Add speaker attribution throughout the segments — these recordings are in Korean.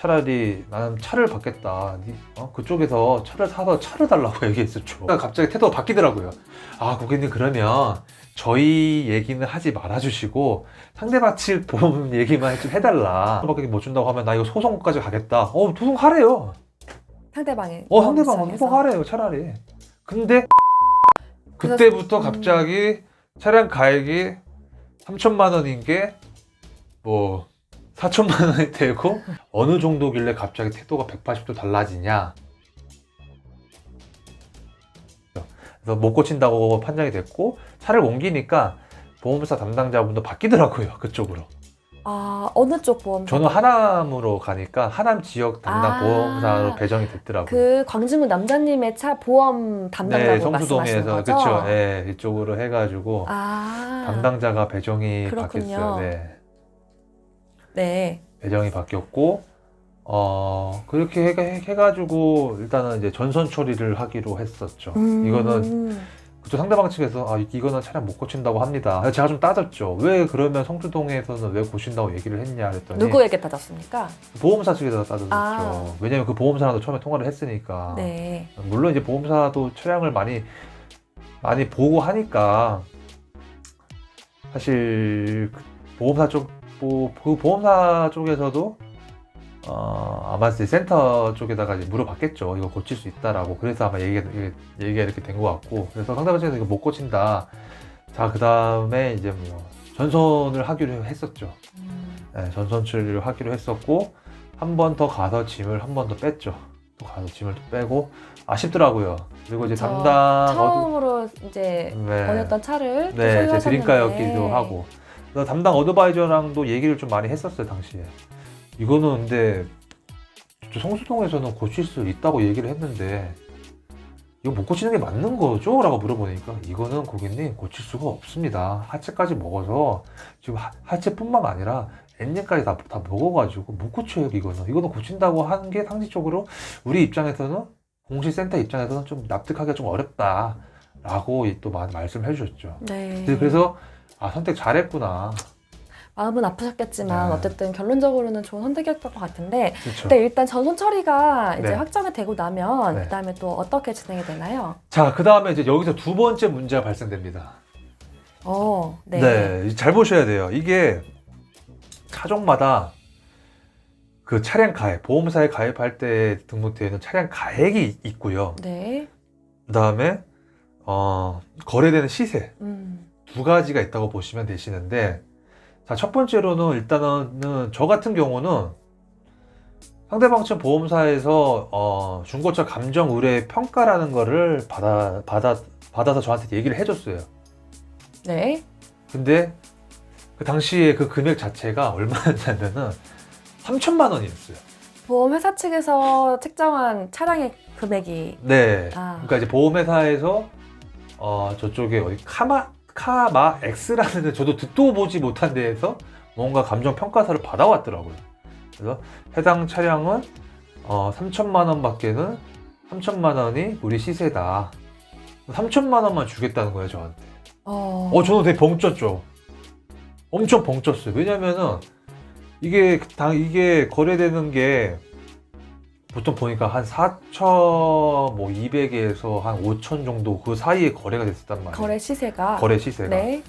Speaker 1: 차라리 나는 차를 받겠다. 그쪽에서 차를 사서 차를 달라고 얘기했었죠. 갑자기 태도가 바뀌더라고요. 아, 고객님 그러면 저희 얘기는 하지 말아주시고 상대방 측 보험 얘기만 좀 해달라. 밖에 못 준다고 하면 나 이거 소송까지 가겠다. 소송하래요.
Speaker 2: 상대방이
Speaker 1: 상대방은 소송하래요 차라리. 근데 그때부터 갑자기 차량 가액이 3천만 원인 게 뭐 4천만 원이 되고 어느 정도길래 갑자기 태도가 180도 달라지냐. 그래서 못 고친다고 판정이 됐고 차를 옮기니까 보험사 담당자분도 바뀌더라고요 그쪽으로.
Speaker 2: 아, 어느 쪽 보험사?
Speaker 1: 저는 하남으로 가니까 하남 지역 담당 보험사로 배정이 됐더라고요.
Speaker 2: 그 광진구 남자님의 차 보험 담당자분 말씀하시는
Speaker 1: 성수동에서
Speaker 2: 거죠?
Speaker 1: 그렇죠. 네, 이쪽으로 해가지고 담당자가 배정이
Speaker 2: 그렇군요.
Speaker 1: 바뀌었어요. 네.
Speaker 2: 네.
Speaker 1: 배정이 바뀌었고 그렇게 해가지고 일단은 이제 전선 처리를 하기로 했었죠. 이거는 그쪽 상대방 측에서 이거는 차량 못 고친다고 합니다. 제가 좀 따졌죠. 왜 그러면 성수동에서는 왜 고친다고 얘기를 했냐 그랬더니
Speaker 2: 누구에게 따졌습니까?
Speaker 1: 보험사 측에서 따졌죠. 왜냐면 그 보험사랑도 처음에 통화를 했으니까.
Speaker 2: 네.
Speaker 1: 물론 이제 보험사도 차량을 많이 보고 하니까 사실 그 보험사 쪽에서도 아마 이제 센터 쪽에다가 이제 물어봤겠죠. 이거 고칠 수 있다라고. 그래서 아마 얘기가 이렇게 된 것 같고. 그래서 상대방 측에서 이거 못 고친다. 자, 그 다음에 이제 뭐 전선을 하기로 했었죠. 네, 전선 처리를 하기로 했었고 한 번 더 가서 짐을 한 번 더 뺐죠. 또 가서 짐을 또 빼고 아쉽더라고요. 그리고 이제
Speaker 2: 처음으로 이제
Speaker 1: 네.
Speaker 2: 번였던 차를 또
Speaker 1: 네, 제
Speaker 2: 소유하셨는데
Speaker 1: 드림카였기도 하고. 그래서 담당 어드바이저랑도 얘기를 좀 많이 했었어요 당시에. 이거는 근데 성수동에서는 고칠 수 있다고 얘기를 했는데 이거 못 고치는 게 맞는 거죠? 라고 물어보니까 이거는 고객님 고칠 수가 없습니다. 하체까지 먹어서 지금 하체뿐만 아니라 엔진까지 다 먹어가지고 못 고쳐요. 이거는 고친다고 하는 게 상식적으로 우리 입장에서는 공시센터 입장에서는 좀 납득하기가 좀 어렵다 라고 또 말씀을 해주셨죠.
Speaker 2: 네.
Speaker 1: 그래서 선택 잘했구나.
Speaker 2: 마음은 아프셨겠지만
Speaker 1: 네.
Speaker 2: 어쨌든 결론적으로는 좋은 선택이었던 것 같은데
Speaker 1: 그렇죠.
Speaker 2: 근데 일단 전선 처리가 이제
Speaker 1: 네.
Speaker 2: 확정이 되고 나면
Speaker 1: 네.
Speaker 2: 그다음에 또 어떻게 진행이 되나요?
Speaker 1: 자, 그 다음에 이제 여기서 두 번째 문제가 발생됩니다.
Speaker 2: 네.
Speaker 1: 네, 잘 보셔야 돼요. 이게 차종마다 그 차량 가액, 보험사에 가입할 때 등록되어 있는 차량 가액이 있고요.
Speaker 2: 네.
Speaker 1: 그 다음에 거래되는 시세 두 가지가 있다고 보시면 되시는데, 자, 첫 번째로는 일단은 저 같은 경우는 상대방 측 보험사에서 중고차 감정 의뢰 평가라는 거를 받아서 저한테 얘기를 해줬어요.
Speaker 2: 네.
Speaker 1: 근데 그 당시에 그 금액 자체가 얼마였냐면은 3천만 원이었어요.
Speaker 2: 보험회사 측에서 책정한 차량의 금액이
Speaker 1: 그러니까 이제 보험회사에서 저쪽에 어디 카마 X라는 저도 듣도 보지 못한 데에서 뭔가 감정 평가서를 받아왔더라고요. 그래서 해당 차량은 3천만 원밖에는 3천만 원이 우리 시세다. 3천만 원만 주겠다는 거예요 저한테. 저는 되게 벙쪘죠. 엄청 벙쪘어요. 왜냐면은 이게 거래되는 게 보통 보니까 한 4,200에서 한 5,000 정도 그 사이에 거래가 됐었단 말이에요.
Speaker 2: 거래 시세가.
Speaker 1: 네.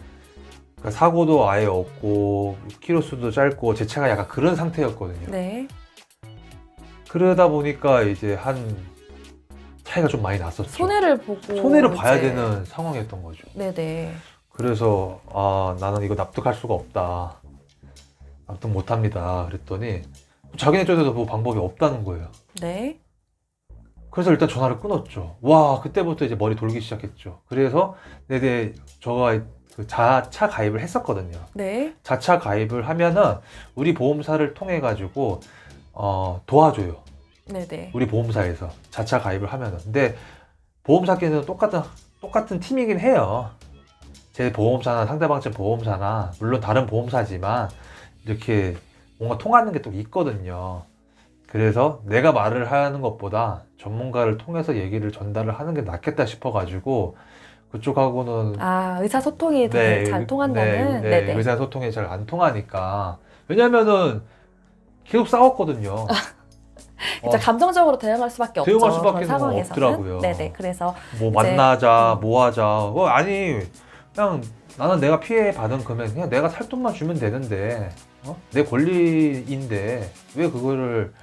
Speaker 1: 그러니까 사고도 아예 없고 키로수도 짧고 제 차가 약간 그런 상태였거든요.
Speaker 2: 네.
Speaker 1: 그러다 보니까 이제 한 차이가 좀 많이 났었죠. 손해를 봐야 되는 상황이었던 거죠.
Speaker 2: 네네.
Speaker 1: 그래서 나는 이거 납득할 수가 없다. 납득 못합니다. 그랬더니 자기네 쪽에서 뭐 방법이 없다는 거예요.
Speaker 2: 네.
Speaker 1: 그래서 일단 전화를 끊었죠. 와, 그때부터 이제 머리 돌기 시작했죠. 그래서 저가 그 자차 가입을 했었거든요.
Speaker 2: 네.
Speaker 1: 자차 가입을 하면은 우리 보험사를 통해 가지고 도와줘요.
Speaker 2: 네네.
Speaker 1: 우리 보험사에서 자차 가입을 하면은. 근데 보험사끼리는 똑같은 팀이긴 해요. 제 보험사나 상대방 측 보험사나 물론 다른 보험사지만 이렇게 뭔가 통하는 게 또 있거든요. 그래서 내가 말을 하는 것보다 전문가를 통해서 얘기를 전달을 하는 게 낫겠다 싶어가지고 그쪽하고는
Speaker 2: 의사소통이 되게 잘 통한다는.
Speaker 1: 네, 의사소통이 잘 안 통하니까. 왜냐면은 계속 싸웠거든요.
Speaker 2: 진짜 감정적으로 대응할 수밖에 없죠.
Speaker 1: 대응할 수밖에
Speaker 2: 그런 상황에서는.
Speaker 1: 없더라고요.
Speaker 2: 네네. 그래서
Speaker 1: 뭐
Speaker 2: 이제,
Speaker 1: 만나자, 뭐 하자. 아니 그냥 나는 내가 피해 받은 금액 그냥 내가 살 돈만 주면 되는데 내 권리인데 왜 그거를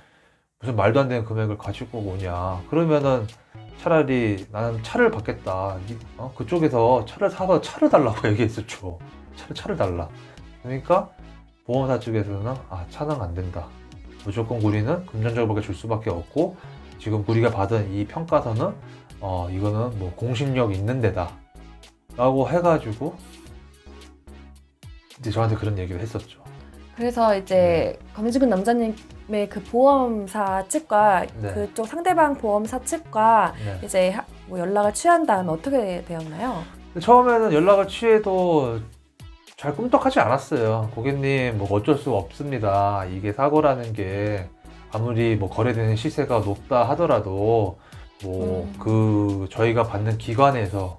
Speaker 1: 무슨 말도 안 되는 금액을 가지고 오냐. 그러면은 차라리 나는 차를 받겠다. 그쪽에서 차를 사서 차를 달라고 얘기했었죠. 차를 달라. 그러니까 보험사 측에서는 차는 안 된다. 무조건 우리는 금전적으로 줄 수밖에 없고 지금 우리가 받은 이 평가서는 이거는 뭐 공신력 있는 데다 라고 해가지고 이제 저한테 그런 얘기를 했었죠.
Speaker 2: 그래서 이제 검지근 남자님의 그 보험사 측과
Speaker 1: 네.
Speaker 2: 그쪽 상대방 보험사 측과
Speaker 1: 네.
Speaker 2: 이제 뭐 연락을 취한 다음에 어떻게 되었나요?
Speaker 1: 처음에는 연락을 취해도 잘 꿈떡하지 않았어요. 고객님 뭐 어쩔 수 없습니다. 이게 사고라는 게 아무리 뭐 거래되는 시세가 높다 하더라도 뭐 저희가 받는 기관에서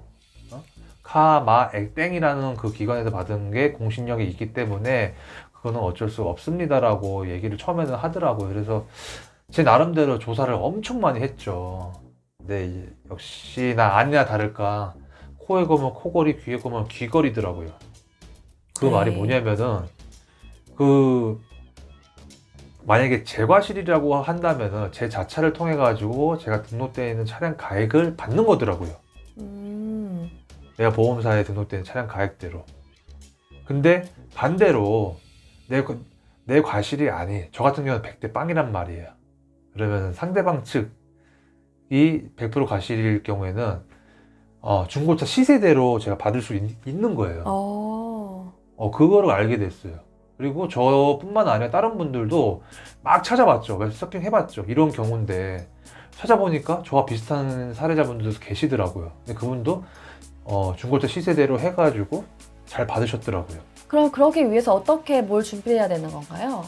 Speaker 1: 카마액땡이라는 그 기관에서 받은 게 공신력이 있기 때문에 그거는 어쩔 수 없습니다라고 얘기를 처음에는 하더라고요. 그래서 제 나름대로 조사를 엄청 많이 했죠. 근데 역시나 아니나 다를까 코에 고면 코걸이, 귀에 고면 귀걸이더라고요. 그
Speaker 2: 네.
Speaker 1: 말이 뭐냐면은 만약에 제 과실이라고 한다면은 제 자차를 통해 가지고 제가 등록되어 있는 차량 가액을 받는 거더라고요. 내가 보험사에 등록된 차량 가액대로. 근데 반대로 내 과실이 아니. 저 같은 경우는 100대 빵이란 말이에요. 그러면 상대방 측이 100% 과실일 경우에는 중고차 시세대로 제가 받을 수 있는 거예요. 그거를 알게 됐어요. 그리고 저뿐만 아니라 다른 분들도 막 찾아봤죠. 서핑 해봤죠. 이런 경우인데 찾아보니까 저와 비슷한 사례자분들도 계시더라고요. 근데 그분도 중고차 시세대로 해가지고 잘 받으셨더라고요.
Speaker 2: 그럼 그러기 위해서 어떻게 뭘 준비해야 되는 건가요?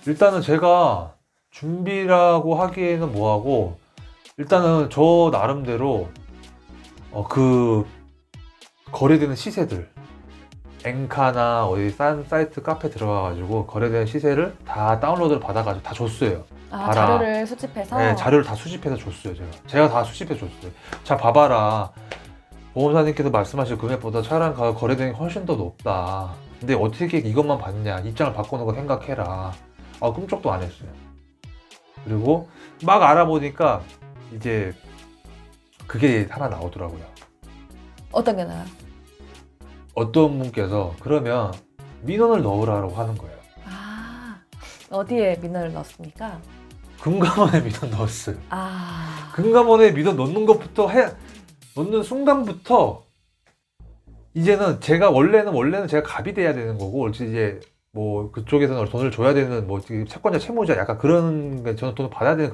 Speaker 1: 일단은 제가 준비라고 하기에는 뭐하고 일단은 저 나름대로 그 거래되는 시세들 엔카나 어디 싼 사이트 카페 들어가가지고 거래되는 시세를 다 다운로드를 받아가지고 다 줬어요. 봐라.
Speaker 2: 자료를 수집해서?
Speaker 1: 네, 자료를 다 수집해서 줬어요. 제가 다 수집해 줬어요. 자, 봐봐라. 보험사님께서 말씀하신 금액보다 차량 거래되는 게 훨씬 더 높다. 근데 어떻게 이것만 받냐. 입장을 바꾸는 거 생각해라. 꿈쩍도 안 했어요. 그리고 막 알아보니까 이제 그게 하나 나오더라고요.
Speaker 2: 어떤 게 나요?
Speaker 1: 어떤 분께서 그러면 민원을 넣으라고 하는 거예요.
Speaker 2: 어디에 민원을 넣었습니까?
Speaker 1: 금감원에 민원 넣었어요.
Speaker 2: 아.
Speaker 1: 금감원에 민원 넣는 것부터 넣는 순간부터 이제는 제가 원래는 제가 갑이 돼야 되는 거고 이제 뭐 그쪽에서는 돈을 줘야 되는 뭐 채권자 채무자 약간 그런 저는 돈을 받아야 되는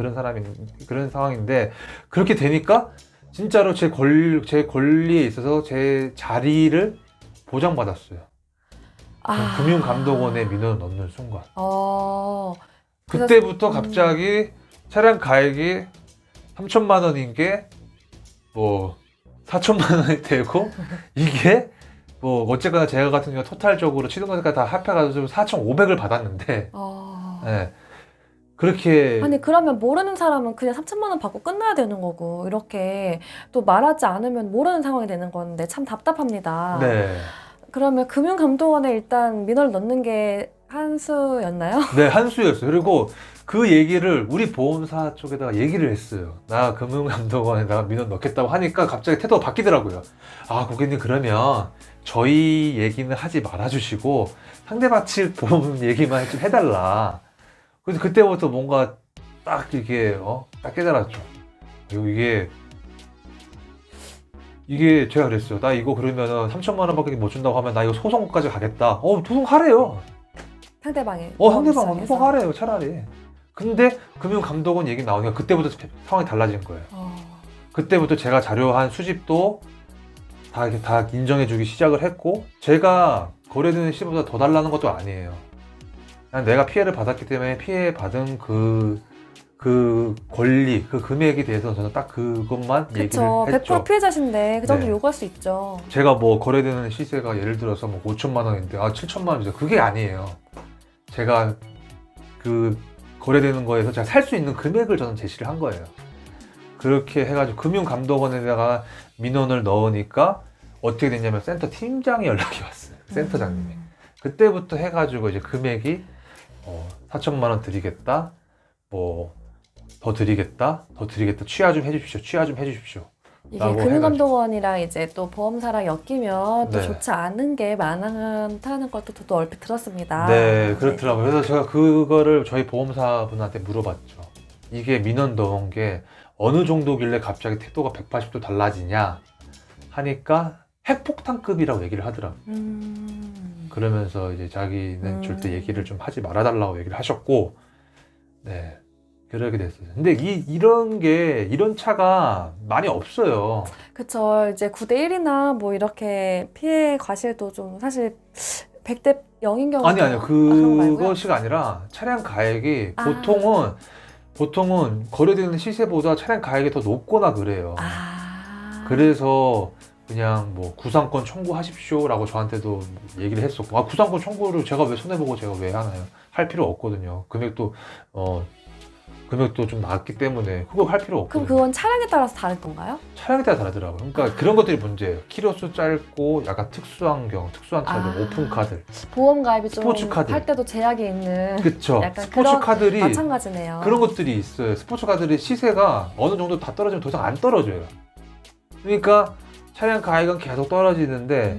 Speaker 1: 그런 상황인데 그렇게 되니까 진짜로 제 권리에 있어서 제 자리를 보장받았어요. 금융감독원에 민원을 넣는 순간. 그때부터 갑자기 차량 가액이 3천만 원인 게 뭐 4천만 원이 되고 이게 뭐 어쨌거나 제가 같은 경우 토탈적으로 취등록까지 다 합해가지고 4,500을 받았는데 네. 그렇게
Speaker 2: 아니 그러면 모르는 사람은 그냥 3천만 원 받고 끝나야 되는 거고 이렇게 또 말하지 않으면 모르는 상황이 되는 건데 참 답답합니다.
Speaker 1: 네.
Speaker 2: 그러면 금융감독원에 일단 민원을 넣는 게 한 수였나요?
Speaker 1: 네, 한 수였어요. 그리고 그 얘기를 우리 보험사 쪽에다가 얘기를 했어요. 나 금융감독원에다가 민원 넣겠다고 하니까 갑자기 태도가 바뀌더라고요. 고객님 그러면 저희 얘기는 하지 말아주시고 상대방 측 보험 얘기만 좀 해달라. 그래서 그때부터 뭔가 딱 이게 딱 깨달았죠. 이게 제가 그랬어요. 나 이거 그러면은 3천만 원밖에 못 준다고 하면 나 이거 소송까지 가겠다. 소송하래요.
Speaker 2: 상대방이.
Speaker 1: 상대방은 소송하래요, 차라리. 근데 금융감독원 얘기 나오니까 그때부터 상황이 달라진 거예요. 그때부터 제가 자료 한 수집도 다 인정해주기 시작을 했고 제가 거래되는 시보다 더 달라는 것도 아니에요. 그냥 내가 피해를 받았기 때문에 피해 받은 그 권리, 그 금액에 대해서 저는 딱 그것만 얘기를 했죠.
Speaker 2: 100% 피해자신데 그 정도
Speaker 1: 네.
Speaker 2: 요구할 수 있죠.
Speaker 1: 제가 뭐 거래되는 시세가 예를 들어서 뭐 5천만 원인데 7천만 원이죠. 그게 아니에요. 제가 그 거래되는 거에서 제가 살 수 있는 금액을 저는 제시를 한 거예요. 그렇게 해가지고 금융감독원에다가 민원을 넣으니까 어떻게 됐냐면 센터 팀장이 연락이 왔어요. 센터장님이. 그때부터 해가지고 이제 금액이 4천만 원 드리겠다, 뭐 더 드리겠다, 취하 좀 해주십시오.
Speaker 2: 이게
Speaker 1: 라고
Speaker 2: 금융감독원이랑 이제 또 보험사랑 엮이면 또
Speaker 1: 네.
Speaker 2: 좋지 않은 게 많다는 것도 저도 얼핏 들었습니다.
Speaker 1: 네, 그렇더라고요. 그래서 제가 그거를 저희 보험사 분한테 물어봤죠. 이게 민원 넣은 게 어느 정도길래 갑자기 태도가 180도 달라지냐 하니까 핵폭탄급이라고 얘기를 하더라고요. 그러면서 이제 자기는 절대 얘기를 좀 하지 말아달라고 얘기를 하셨고, 네, 그러게 됐어요. 근데 이런 차가 많이 없어요.
Speaker 2: 그쵸. 이제 9대 1이나 뭐 이렇게 피해 과실도 좀 사실 100대 0인 경우도
Speaker 1: 아니요.
Speaker 2: 그런 거 말고요?
Speaker 1: 그것이 아니라 차량 가액이
Speaker 2: 아.
Speaker 1: 보통은 거래되는 시세보다 차량 가액이 더 높거나 그래요. 그래서 그냥 뭐 구상권 청구하십시오라고 저한테도 얘기를 했었고, 구상권 청구를 제가 왜 손해보고 제가 왜 하나요? 할 필요 없거든요. 금액도 좀 낮기 때문에 그거 할 필요 없거든요.
Speaker 2: 그럼 그건 차량에 따라서 다른 건가요?
Speaker 1: 차량에 따라 다르더라고요. 그러니까 그런 것들이 문제예요. 키로수 짧고 약간 특수한 차들, 오픈카들.
Speaker 2: 보험 가입이 좀
Speaker 1: 스포츠 카드.
Speaker 2: 할 때도 제약이 있는
Speaker 1: 그쵸.
Speaker 2: 약간
Speaker 1: 스포츠
Speaker 2: 그런
Speaker 1: 카들이
Speaker 2: 마찬가지네요.
Speaker 1: 그런 것들이 있어요. 스포츠 카들의 시세가 어느 정도 다 떨어지면 더 이상 안 떨어져요. 그러니까 차량 가액은 계속 떨어지는데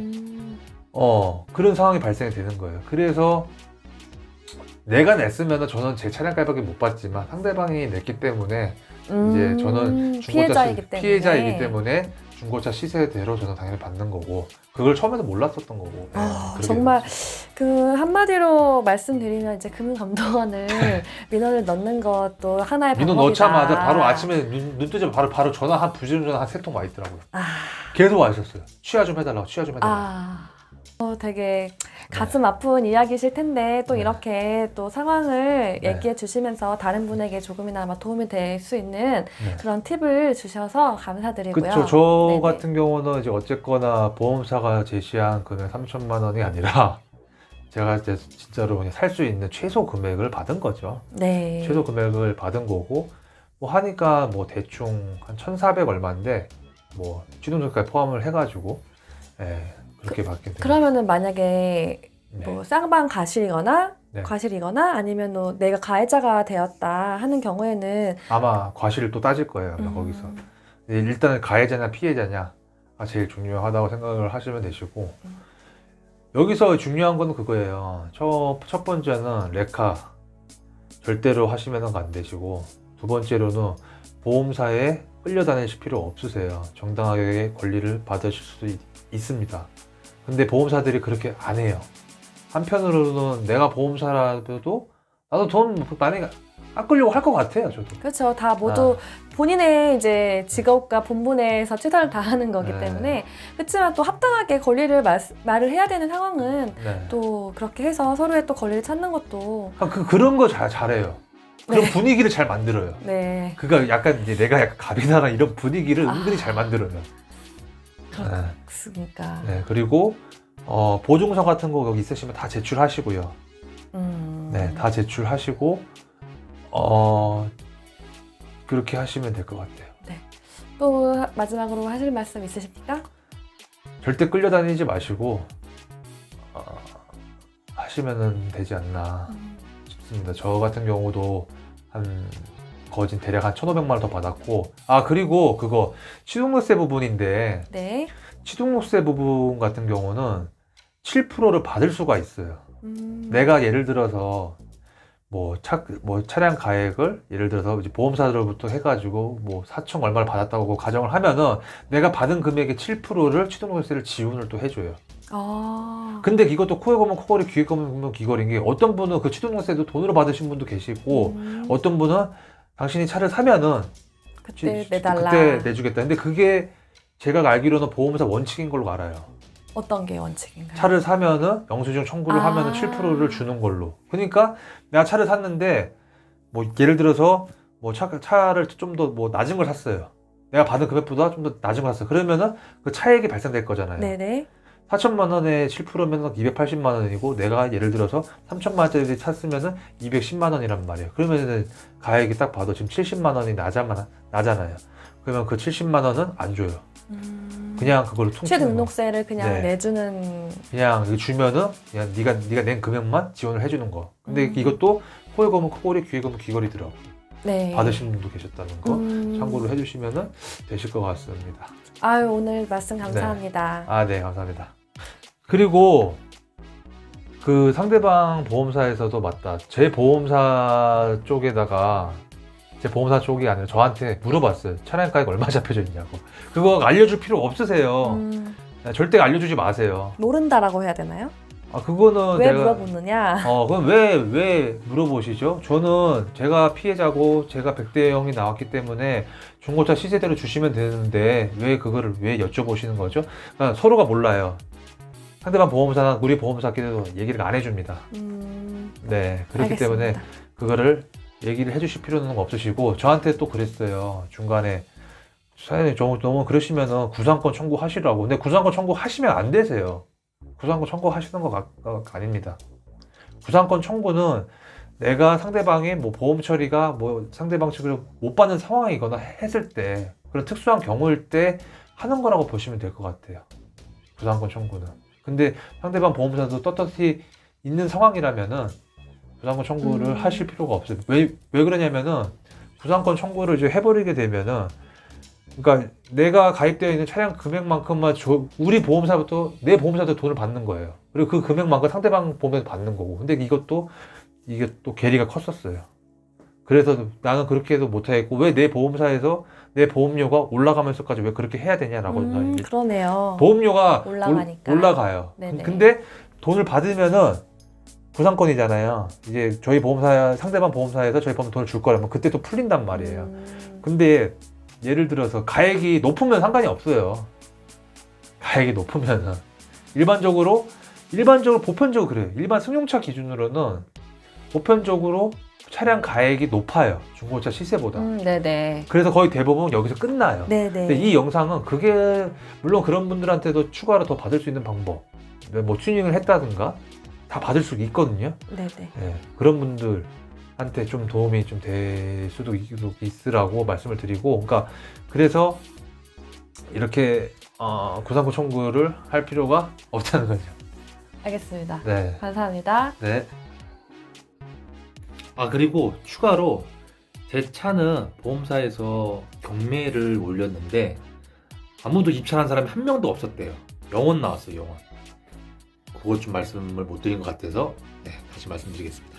Speaker 1: 그런 상황이 발생이 되는 거예요. 그래서 내가 냈으면 저는 제 차량 가액밖에 못 받지만 상대방이 냈기 때문에 이제 저는 피해자이기 때문에 중고차 시세대로 저는 당연히 받는 거고, 그걸 처음에는 몰랐었던 거고. 그렇게
Speaker 2: 정말
Speaker 1: 된 거죠.
Speaker 2: 그 한마디로 말씀드리면 이제 금융감독원을 민원을 넣는 것도 하나의
Speaker 1: 민원
Speaker 2: 방법이다.
Speaker 1: 넣자마자 바로 아침에 눈 뜨자마자 바로 전화 한 부지런히 한 3통 와 있더라고요.
Speaker 2: 아.
Speaker 1: 계속 와 있었어요. 취하 좀 해달라고.
Speaker 2: 되게 가슴 아픈 이야기실 텐데 또
Speaker 1: 네.
Speaker 2: 이렇게 또 상황을
Speaker 1: 네.
Speaker 2: 얘기해 주시면서 다른 분에게 조금이나마 도움이 될 수 있는
Speaker 1: 네.
Speaker 2: 그런 팁을 주셔서 감사드리고요.
Speaker 1: 그렇죠. 저
Speaker 2: 네네.
Speaker 1: 같은 경우는 이제 어쨌거나 보험사가 제시한 금액 3천만 원이 아니라 제가 이제 진짜로 그냥 살 수 있는 최소 금액을 받은 거죠.
Speaker 2: 네.
Speaker 1: 최소 금액을 받은 거고, 뭐 하니까 뭐 대충 한 1,400 얼마인데 뭐 취등록까지 포함을 해가지고 그렇게 받게 돼요.
Speaker 2: 그러면은 만약에
Speaker 1: 네.
Speaker 2: 뭐 쌍방 과실이거나
Speaker 1: 네.
Speaker 2: 아니면 뭐 내가 가해자가 되었다 하는 경우에는
Speaker 1: 아마 과실을 또 따질 거예요. 아마 거기서. 일단은 가해자냐 피해자냐가 제일 중요하다고 생각을 하시면 되시고, 여기서 중요한 건 그거예요. 첫 번째는 레카 절대로 하시면 안 되시고, 두 번째로는 보험사에 끌려다니실 필요 없으세요. 정당하게 권리를 받으실 수 있습니다. 근데 보험사들이 그렇게 안 해요. 한편으로는 내가 보험사라도 나도 돈 많이 안 끌려고 할 것 같아요. 저도.
Speaker 2: 그렇죠. 다 모두 본인의 이제 직업과 본분에서 최선을 다하는 거기
Speaker 1: 네.
Speaker 2: 때문에, 그렇지만 또 합당하게 권리를 말을 해야 되는 상황은
Speaker 1: 네.
Speaker 2: 또 그렇게 해서 서로의 또 권리를 찾는 것도
Speaker 1: 그런 거 잘해요. 그런
Speaker 2: 네.
Speaker 1: 분위기를 잘 만들어요.
Speaker 2: 네.
Speaker 1: 그가 약간 이제 내가 약간 갑이다나 이런 분위기를 은근히 잘 만들어요.
Speaker 2: 그렇습니까?
Speaker 1: 네, 그리고 보증서 같은 거 여기 있으시면 다 제출하시고요. 네, 다 제출하시고 그렇게 하시면 될 것 같아요.
Speaker 2: 네. 또 마지막으로 하실 말씀 있으십니까?
Speaker 1: 절대 끌려다니지 마시고 하시면 되지 않나 싶습니다. 저 같은 경우도 거진 대략 한 1,500만 원 더 받았고, 그리고 그거 취등록세 부분인데,
Speaker 2: 네.
Speaker 1: 취등록세 부분 같은 경우는 7%를 받을 수가 있어요. 내가 예를 들어서 뭐 차량 가액을 예를 들어서 이제 보험사들로부터 해가지고 뭐 4천 얼마를 받았다고 가정을 하면은 내가 받은 금액의 7%를 취등록세를 지원을 또 해줘요. 근데 이것도 코에 걸면 코걸이, 귀에 걸면 귀걸인 게, 어떤 분은 그 취등록세도 돈으로 받으신 분도 계시고, 어떤 분은 당신이 차를 사면은
Speaker 2: 그때 내달라.
Speaker 1: 그때 내주겠다. 근데 그게 제가 알기로는 보험사 원칙인 걸로 알아요.
Speaker 2: 어떤 게 원칙인가요?
Speaker 1: 차를 사면은 영수증 청구를 하면은 7%를 주는 걸로. 그러니까 내가 차를 샀는데 뭐 예를 들어서 뭐 차를 좀 더 뭐 낮은 걸 샀어요. 내가 받은 금액보다 좀 더 낮은 걸 샀어요. 그러면은 그 차액이 발생될 거잖아요.
Speaker 2: 네네.
Speaker 1: 4천만 원에 7%면 280만 원이고 내가 예를 들어서 3천만 원짜리 샀으면은 210만 원이란 말이에요. 그러면은 가액이 딱 봐도 지금 70만 원이 나잖아요. 그러면 그 70만 원은 안 줘요. 그냥 그걸로 퉁치는 거.
Speaker 2: 취등록세를 그냥
Speaker 1: 네.
Speaker 2: 내주는.
Speaker 1: 그냥 이거 주면은 그냥 네가 낸 금액만 지원을 해주는 거. 근데 이것도 코에 검은 코골이, 귀에 검은 귀걸이더라고.
Speaker 2: 네.
Speaker 1: 받으신 분도 계셨다는 거 참고를 해주시면은 되실 것 같습니다.
Speaker 2: 아유, 오늘 말씀 감사합니다.
Speaker 1: 아, 네, 감사합니다. 그리고 그 상대방 보험사에서도 맞다. 제 보험사 쪽에다가 제 보험사 쪽이 아니라 저한테 물어봤어요. 차량 가액 얼마 잡혀져 있냐고. 그거 알려줄 필요 없으세요. 절대 알려주지 마세요.
Speaker 2: 모른다라고 해야 되나요?
Speaker 1: 아, 그거는
Speaker 2: 왜
Speaker 1: 내가
Speaker 2: 물어보느냐?
Speaker 1: 그럼 왜 물어보시죠? 저는 제가 피해자고 제가 100대 0이 나왔기 때문에 중고차 시세대로 주시면 되는데 왜 그거를 왜 여쭤보시는 거죠? 그러니까 서로가 몰라요. 상대방 보험사나 우리 보험사끼리도 얘기를 안 해줍니다. 네, 그렇기
Speaker 2: 알겠습니다.
Speaker 1: 때문에 그거를 얘기를 해주실 필요는 없으시고 저한테 또 그랬어요. 중간에 사장님 너무 그러시면은 구상권 청구하시라고. 근데 구상권 청구하시면 안 되세요. 구상권 청구하시는 거 아닙니다. 구상권 청구는 내가 상대방의 뭐 보험 처리가 뭐 상대방 측으로 못 받는 상황이거나 했을 때 그런 특수한 경우일 때 하는 거라고 보시면 될 것 같아요. 구상권 청구는. 근데 상대방 보험사도 떳떳이 있는 상황이라면은 구상권 청구를 하실 필요가 없어요. 왜 그러냐면은 구상권 청구를 이제 해버리게 되면은 그러니까 내가 가입되어 있는 차량 금액만큼만 우리 보험사부터 내 보험사도 돈을 받는 거예요. 그리고 그 금액만큼 상대방 보험에서 받는 거고. 근데 이게 또 괴리가 컸었어요. 그래서 나는 그렇게 해도 못하겠고 왜 내 보험사에서 내 보험료가 올라가면서까지 왜 그렇게 해야 되냐라고
Speaker 2: 그러네요.
Speaker 1: 보험료가
Speaker 2: 올라가니까.
Speaker 1: 올라가요.
Speaker 2: 네네.
Speaker 1: 근데 돈을 받으면은 구상권이잖아요. 이제 저희 보험사 상대방 보험사에서 저희 보험 돈을 줄 거라면 그때 또 풀린단 말이에요. 근데 예를 들어서 가액이 높으면 상관이 없어요. 가액이 높으면은 일반적으로 보편적으로 그래요. 일반 승용차 기준으로는 보편적으로 차량 가액이 높아요. 중고차 시세보다.
Speaker 2: 네네.
Speaker 1: 그래서 거의 대부분 여기서 끝나요.
Speaker 2: 네네.
Speaker 1: 근데 이 영상은 그게 물론 그런 분들한테도 추가로 더 받을 수 있는 방법, 뭐 튜닝을 했다든가 다 받을 수 있거든요.
Speaker 2: 네네.
Speaker 1: 네, 그런 분들한테 좀 도움이 좀 될 수도 있으라고 말씀을 드리고, 그러니까 그래서 이렇게 구상권 청구를 할 필요가 없다는 거죠.
Speaker 2: 알겠습니다.
Speaker 1: 네.
Speaker 2: 감사합니다.
Speaker 1: 네. 그리고 추가로 제 차는 보험사에서 경매를 올렸는데 아무도 입찰한 사람이 한 명도 없었대요. 영원 나왔어요, 영원. 그것 좀 말씀을 못 드린 것 같아서 다시 말씀드리겠습니다.